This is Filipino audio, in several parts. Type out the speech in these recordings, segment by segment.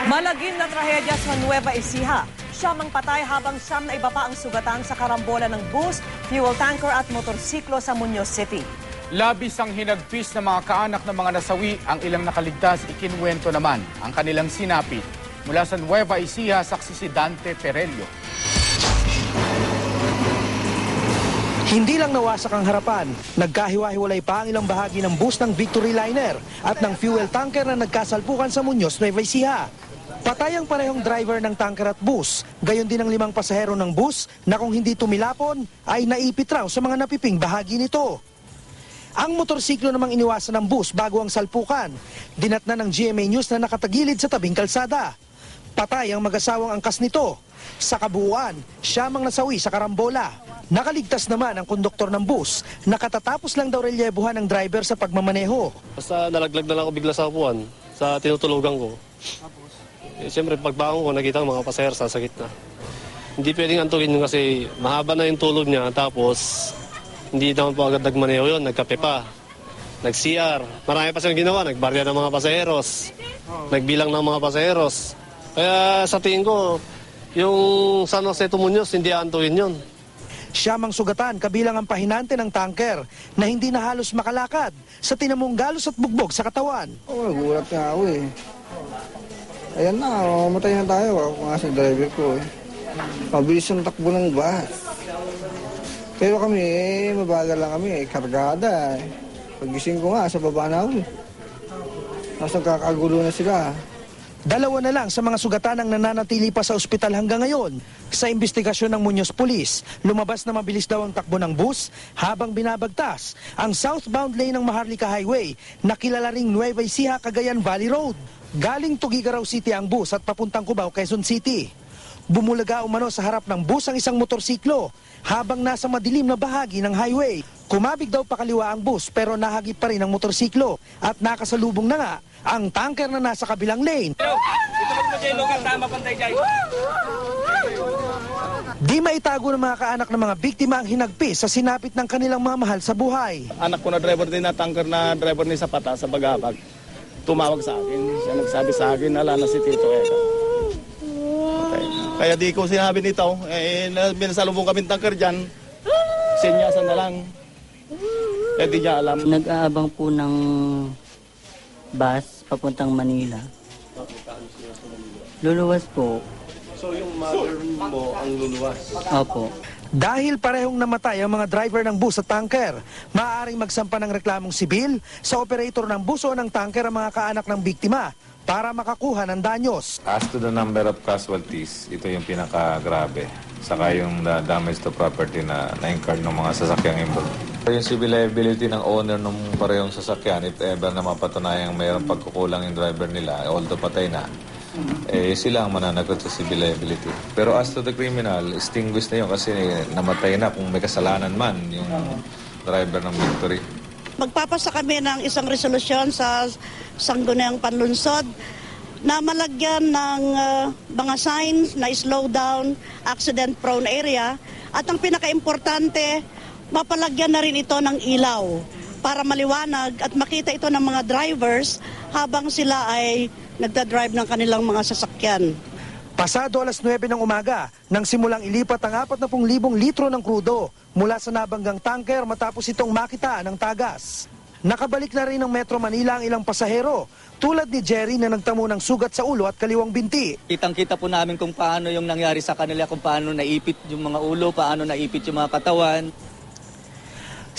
Malagim na trahedya sa Nueva Ecija. Siyam ang patay habang siyam na iba pa ang sugatan sa karambola ng bus, fuel tanker at motorsiklo sa Muñoz City. Labis ang hinagpis ng mga kaanak ng mga nasawi. Ang ilang nakaligtas, ikinuwento naman ang kanilang sinapit. Mula sa Nueva Ecija, saksi si Dante Perello. Hindi lang nawasak ang harapan, nagkahiwa-hiwalay pa ang ilang bahagi ng bus ng Victory Liner at ng fuel tanker na nagkasalpukan sa Muñoz, Nueva Ecija. Patay ang parehong driver ng tanker at bus, gayon din ang 5 pasahero ng bus na kung hindi tumilapon ay naipit raw sa mga napiping bahagi nito. Ang motorsiklo namang iniwasan ng bus bago ang salpukan, dinatna ng GMA News na nakatagilid sa tabing kalsada. Patay ang mag-asawang angkas nito. Sa kabuuan, siyam ang nasawi sa karambola. Nakaligtas naman ang konduktor ng bus. Nakatatapos lang daw relyebuhan ng driver sa pagmamaneho. Basta nalaglag na lang ako bigla sa upuan, sa tinutulugan ko. Siyempre pagbangon ko, nakita ko mga pasahero sa gitna. Hindi pwedeng antukin yun kasi mahaba na yung tulog niya. Tapos hindi naman po agad nagmaneho yun, nagkape pa. Nag-CR. Marami pa siyang ginawa, nagbarya ng mga pasaheros. Nagbilang ng mga pasaheros. Kaya sa tingin ko, yung San Jose to Muñoz, hindi antukin yun. Siyam ang sugatan kabilang ang pahinante ng tanker na hindi na halos makalakad sa tinamong galos at bugbog sa katawan. Nagulat nga ako eh. Ayan na, mamatay na tayo. Ako nga sa driver ko eh. Mabilis ang takbo ng bus. Pero kami mabagal lang kami kargada eh. Pagising ko nga, sa baba na ako eh. Tapos nagkakagulo na sila. 2 na lang sa mga sugatan ang nananatili pa sa ospital hanggang ngayon. Sa investigasyon ng Muñoz Police, lumabas na mabilis daw ang takbo ng bus habang binabagtas ang southbound lane ng Maharlika Highway na kilala ring Nueva Ecija, Cagayan Valley Road. Galing Tuguegarao City ang bus at papuntang Cubao, Quezon City. Bumulaga umano sa harap ng bus ang isang motorsiklo habang nasa madilim na bahagi ng highway. Kumabig daw pakaliwa ang bus pero nahagip pa rin ang motorsiklo at nakasalubong na nga ang tanker na nasa kabilang lane. Di maitago ng mga kaanak ng mga biktima ang hinagpis sa sinapit ng kanilang mga mahal sa buhay. Anak ko na driver din na tanker na driver ni Zapata sa Bagabag. Tumawag sa akin, siya nagsabi sa akin, ala na si Tito Eka. Okay. Kaya di ko sinabi nito, binasalubong kami tanker dyan, senyasan na lang. Eh di niya alam. Nag-aabang po ng bus papuntang Manila. Luluwas po. So yung mother mo ang luluwas? Opo. Dahil parehong namatay ang mga driver ng bus at tanker, maaaring magsampa ng reklamong sibil sa operator ng bus o ng tanker ang mga kaanak ng biktima para makakuha ng danyos. As to the number of casualties, ito yung pinakagrabe. Saka yung damage to property na na-incurred ng mga sasakyang involved. Yung civil liability ng owner ng parehong sasakyan, if ever na mapatunayang mayroong pagkukulang yung driver nila, although patay na, sila ang mananagot sa civil liability. Pero as to the criminal, extinguished na yun kasi namatay na kung may kasalanan man yung driver ng Victory. Magpapasa kami ng isang resolusyon sa Sangguniang Panlunsod na malagyan ng mga signs na slow down, accident-prone area. At ang pinaka-importante, mapalagyan na rin ito ng ilaw para maliwanag at makita ito ng mga drivers habang sila ay nagdadrive ng kanilang mga sasakyan. Pasado 9:00 ng umaga nang simulang ilipat ang 40,000 litro ng krudo mula sa nabanggang tanker matapos itong makita ng tagas. Nakabalik na rin ng Metro Manila ang ilang pasahero tulad ni Jerry na nagtamo ng sugat sa ulo at kaliwang binti. Kitang-kita po namin kung paano yung nangyari sa kanila, kung paano naipit yung mga ulo, paano naipit yung mga katawan.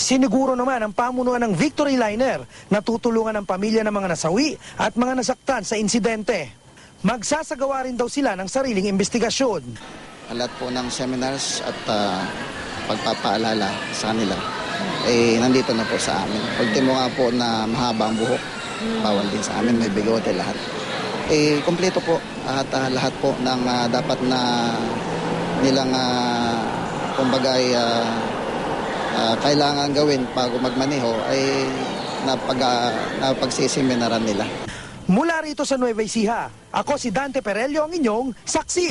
Siniguro naman ang pamunuan ng Victory Liner na tutulungan ang pamilya ng mga nasawi at mga nasaktan sa insidente. Magsasagawa rin daw sila ng sariling investigasyon. Lahat po ng seminars at pagpapaalala sa kanila, nandito na po sa amin. Ultimo nga po na mahaba ang buhok, bawal din sa amin, may bigote lahat. Kompleto po at lahat po ng dapat na nilang kumbagay kailangan gawin bago magmaneho ay napagsiseminaran nila. Mula rito sa Nueva Ecija, ako si Dante Perello, ang inyong saksi.